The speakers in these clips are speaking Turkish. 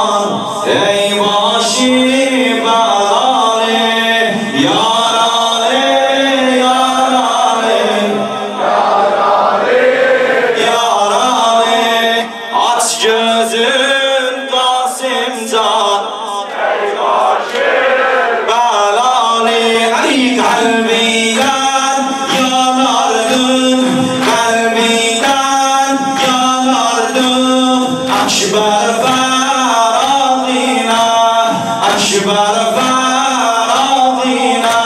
zaman ey başı belale yarale yarale yarale yarale aç gözün Kasımcan ey başı belale ay kalbiden yanardın kalbiden yanardın akşber feradina akşber feradina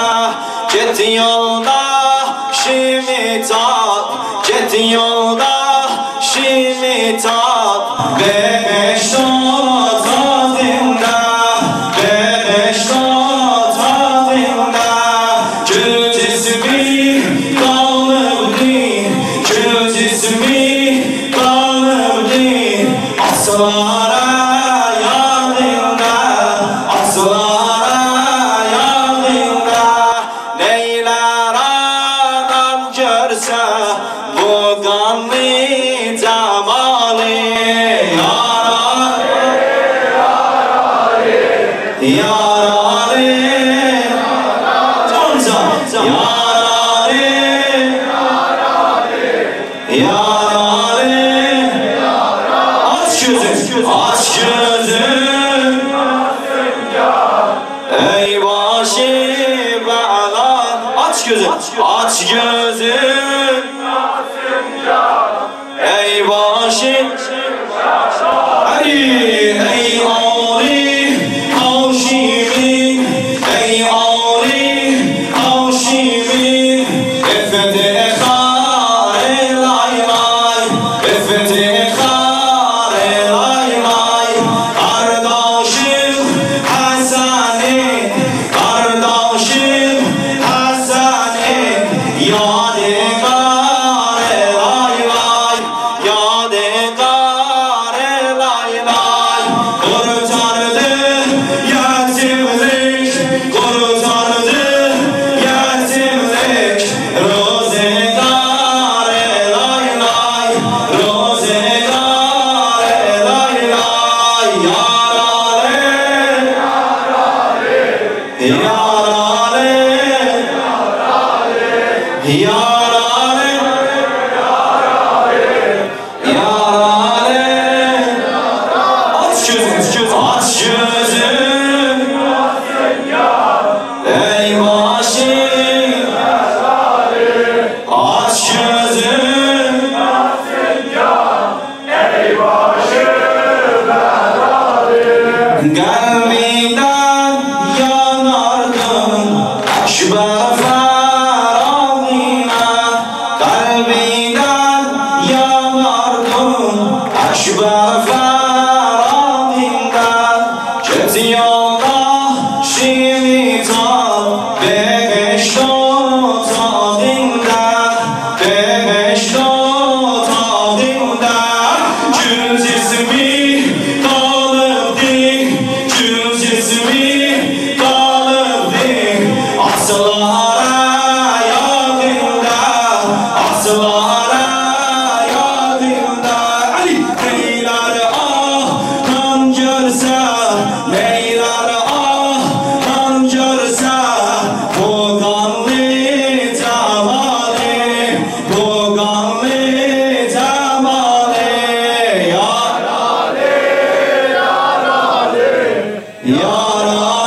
git yolda şimitat git yolda şimitat beş tadında beş tadında gül cismi kalbim gül cismi kalbim aslara yadında aslara yadında neyler adam görse bu kanlı cemali yarare yarare yarare yarare aç gözün aç gözün ey başı bela aç gözün aç gözün ey başı ey Ali Haşimi ey Ali Haşimi iftihar lay lay iftihar lay lay kardeşim Hasan'im kardeşim Hasan'im yadigar lay lay yadigar lay lay kurtardı yetimlik kurtardı yetimlik rozegar lay lay rozegar lay lay yarare yarare yarare yarare aç gözün aç gözün ey başı aç gözün kalbinden yanardın akşber feradina kalbinden yanardın akşber feradinden git yolda şimitat beş tadında beş tadında gül cismi kalıbdi gül cismi kalıbdi aslara yadında aslara yadında Ali neyler kan görse neyler kan görse bu kanlı cemali bu kanlı cemali yarare yarare yarare